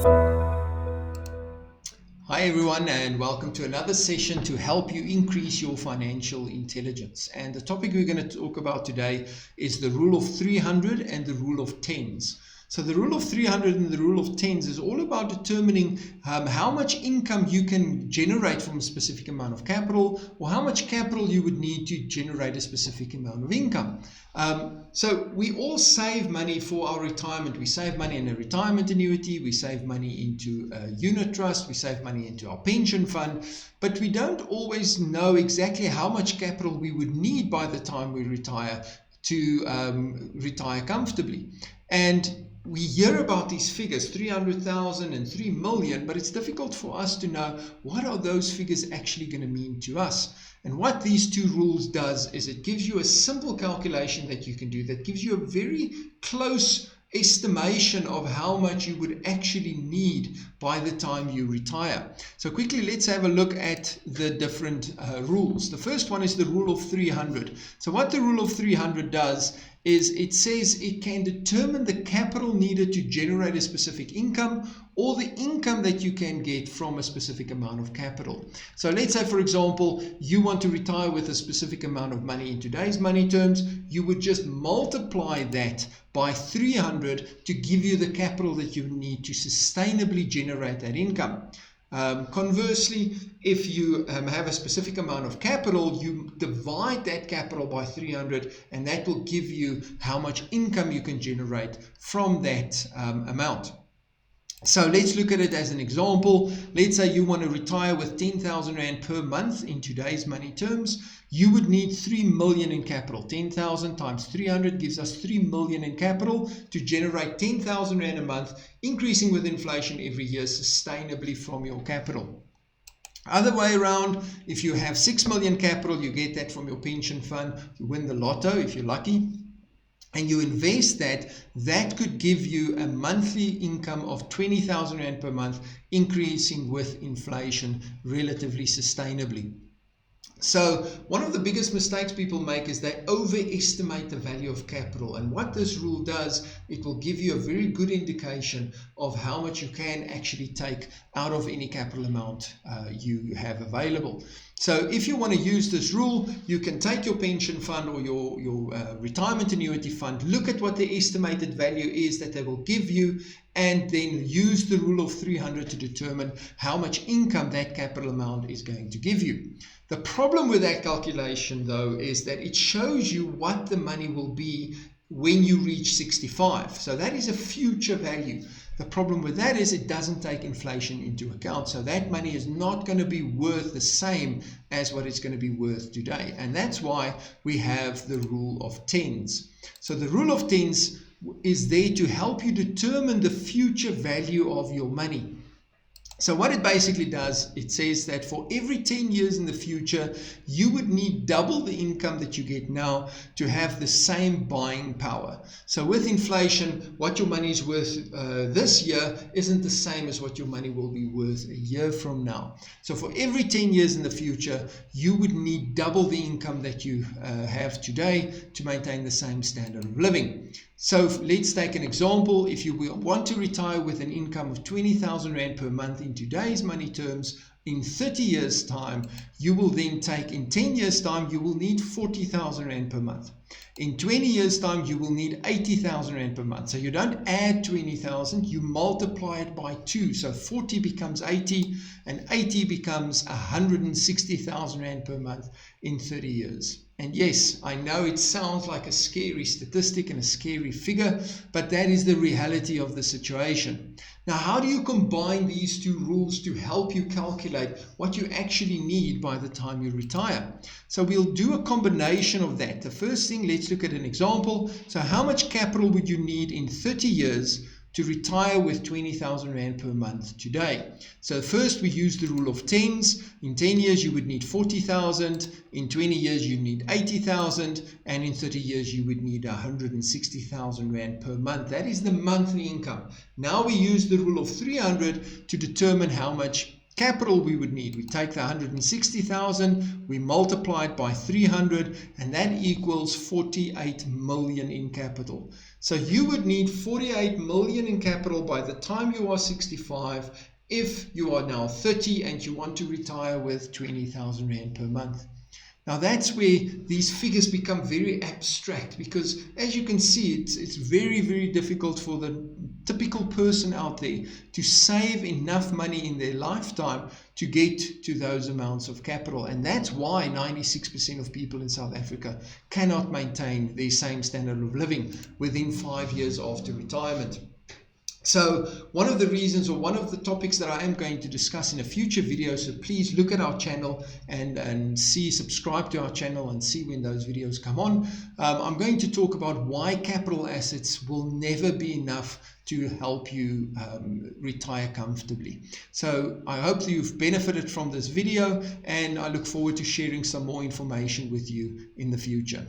Hi everyone, and welcome to another session to help you increase your financial intelligence. And the topic we're going to talk about today is the rule of 300 and the rule of 10's. So the rule of 300 and the rule of 10's is all about determining how much income you can generate from a specific amount of capital, or how much capital you would need to generate a specific amount of income. So we all save money for our retirement. We save money in a retirement annuity, we save money into a unit trust, we save money into our pension fund, but we don't always know exactly how much capital we would need by the time we retire to retire comfortably. And we hear about these figures, 300,000 and 3 million, but it's difficult for us to know what are those figures actually going to mean to us. And what these two rules does is it gives you a simple calculation that you can do that gives you a very close estimation of how much you would actually need by the time you retire. So quickly, let's have a look at the different rules. The first one is the rule of 300. So what the rule of 300 does is it says it can determine the capital needed to generate a specific income or the income that you can get from a specific amount of capital. So let's say, for example, you want to retire with a specific amount of money in today's money terms. You would just multiply that by 300 to give you the capital that you need to sustainably generate that income. Conversely, if you have a specific amount of capital, you divide that capital by 300, and that will give you how much income you can generate from that amount. So let's look at it as an example. Let's say you want to retire with 10,000 Rand per month in today's money terms. You would need 3 million in capital. 10,000 times 300 gives us 3 million in capital to generate 10,000 Rand a month, increasing with inflation every year sustainably from your capital. Other way around, if you have 6 million capital, you get that from your pension fund. You win the lotto if you're lucky, and you invest that, that could give you a monthly income of 20,000 Rand per month, increasing with inflation relatively sustainably. So one of the biggest mistakes people make is they overestimate the value of capital. And what this rule does, it will give you a very good indication of how much you can actually take out of any capital amount you have available. So if you want to use this rule, you can take your pension fund or your retirement annuity fund, look at what the estimated value is that they will give you, and then use the rule of 300 to determine how much income that capital amount is going to give you. The problem with that calculation, though, is that it shows you what the money will be when you reach 65. So that is a future value. The problem with that is it doesn't take inflation into account. So that money is not going to be worth the same as what it's going to be worth today. And that's why we have the rule of 10's. So the rule of 10's is there to help you determine the future value of your money. So what it basically does, it says that for every 10 years in the future, you would need double the income that you get now to have the same buying power. So with inflation, what your money is worth this year isn't the same as what your money will be worth a year from now. So for every 10 years in the future, you would need double the income that you have today to maintain the same standard of living. So let's take an example. If you want to retire with an income of 20,000 Rand per month in today's money terms, in 30 years' time, you will then take, in 10 years' time, you will need 40,000 Rand per month. In 20 years' time, you will need 80,000 Rand per month. So you don't add 20,000, you multiply it by 2. So 40 becomes 80, and 80 becomes 160,000 Rand per month in 30 years. And yes, I know it sounds like a scary statistic and a scary figure, but that is the reality of the situation. Now, how do you combine these two rules to help you calculate what you actually need by the time you retire? So we'll do a combination of that. The first thing, let's look at an example. So how much capital would you need in 30 years to retire with 20,000 Rand per month today? So first we use the rule of 10's. In 10 years you would need 40,000, in 20 years you need 80,000, and in 30 years you would need 160,000 Rand per month. That is the monthly income. Now we use the rule of 300 to determine how much capital we would need. We take the 160,000, we multiply it by 300, and that equals 48 million in capital. So you would need 48 million in capital by the time you are 65 if you are now 30 and you want to retire with 20,000 Rand per month. Now that's where these figures become very abstract, because as you can see, it's very, very difficult for the typical person out there to save enough money in their lifetime to get to those amounts of capital. And that's why 96% of people in South Africa cannot maintain their same standard of living within 5 years after retirement. So one of the reasons, or one of the topics that I am going to discuss in a future video, so please look at our channel and subscribe to our channel and see when those videos come on. I'm going to talk about why capital assets will never be enough to help you retire comfortably. So I hope that you've benefited from this video, and I look forward to sharing some more information with you in the future.